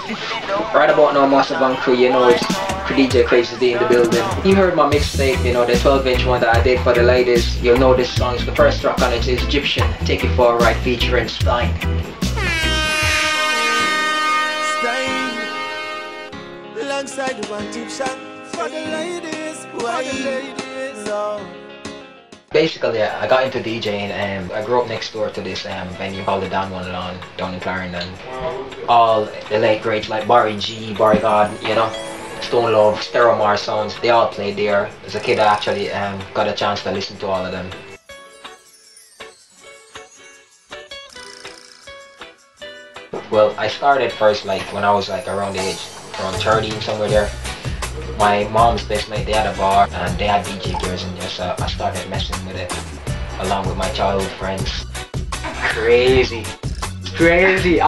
Right about now, Master Van Crew, you know it's DJ Crazy D in the building. You heard my mixtape, you know, the 12-inch one that I did for the ladies. You'll know this song is the first track on it is Egyptian, Take It For a Ride featuring Stein. Alongside the one Egyptian for the ladies, why the ladies, oh. Basically, I got into DJing and I grew up next door to this venue called the Don One Lawn down in Clarendon. All the late greats like Barry G, Barry God, you know, Stone Love, Stereo Mar Sounds, they all played there. As a kid I actually got a chance to listen to all of them. Well, I started first like when I was like around the age, around 30, somewhere there. My mom's best mate, they had a bar and they had DJ gears in there, so I started messing with it along with my childhood friends. Crazy. Crazy.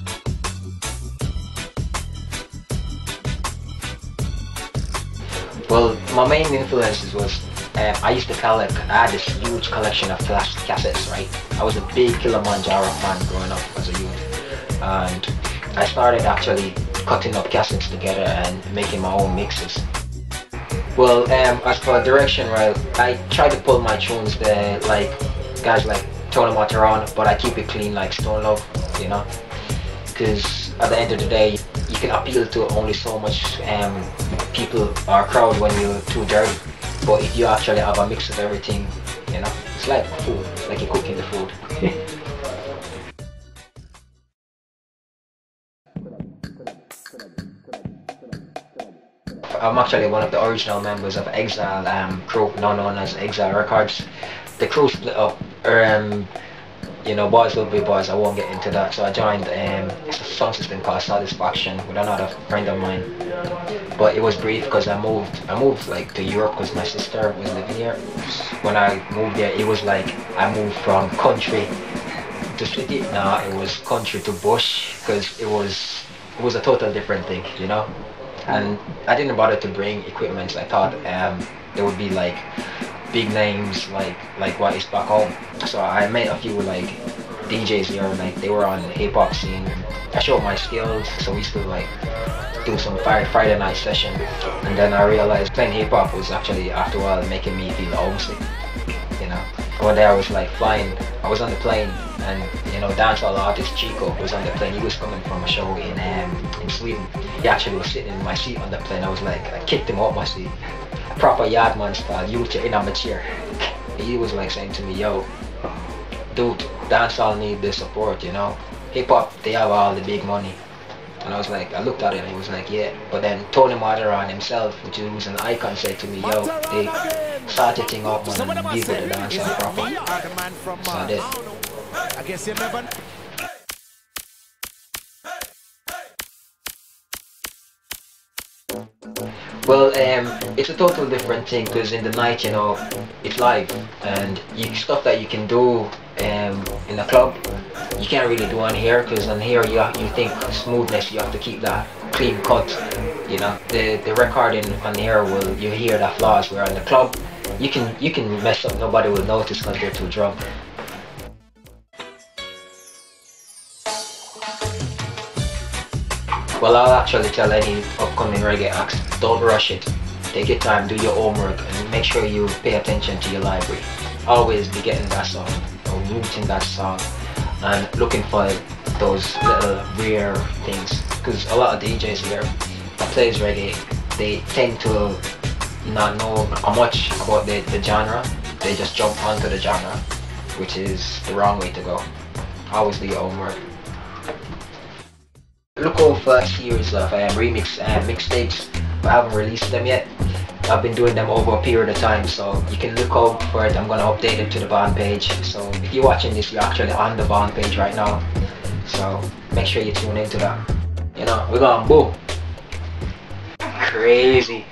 Well, my main influences was I used to collect, I had this huge collection of flash cassettes, right? I was a big Kilimanjaro fan growing up as a youth. And I started actually cutting up cassettes together and making my own mixes. Well, as for direction, right, I try to pull my tunes there, like guys like Tony Mataran, but I keep it clean like Stone Love, you know? Because at the end of the day, you can appeal to only so much people or crowd when you're too dirty. But if you actually have a mix of everything, you know, it's like food, like you're cooking the food. I'm actually one of the original members of Exile crew, now known as Exile Records. The crew split up, you know, boys will be boys, I won't get into that. So I joined a sound system called Satisfaction with another friend of mine. But it was brief because I moved like to Europe because my sister was living here. When I moved there, it was like I moved from country to city. Now it was country to bush because it was a total different thing, you know. And I didn't bother to bring equipment. I thought there would be like big names like what is back home. So I met a few like DJs here, like they were on the hip hop scene. I showed my skills, so we used to like do some Friday night session. And then I realized playing hip hop was actually after a while making me feel homesick, you know. One day I was like flying, I was on the plane, and you know, dancehall artist Chico was on the plane. He was coming from a show in Sweden. He actually was sitting in my seat on the plane. I was like, I kicked him off my seat, proper yardman style, you in on my chair. He was like saying to me, yo, dude, dancehall need the support, you know. Hip hop, they have all the big money. And I was like, I looked at it and he was like, yeah. But then Tony Mataran himself, which was an icon, said to me, yo, they start your thing up, man, and give it the dancehall proper. So I did. I guess you never. Well, it's a total different thing because in the night, you know, it's live and stuff that you can do in a club, you can't really do on here because on here you think smoothness, you have to keep that clean cut, you know. The recording on here you hear the flaws, where in the club you can mess up, nobody will notice because you're too drunk. Well, I'll actually tell any upcoming reggae acts, don't rush it. Take your time, do your homework, and make sure you pay attention to your library. Always be getting that song, or rooting that song, and looking for those little rare things. Because a lot of DJs here that plays reggae, they tend to not know much about the genre. They just jump onto the genre, which is the wrong way to go. Always do your homework. Look out for a series of remix mixtapes. I haven't released them yet. I've been doing them over a period of time, so you can look out for it. I'm gonna update it to the band page. So if you're watching this, you're actually on the band page right now. So make sure you tune into that. You know, we're going boom. Crazy.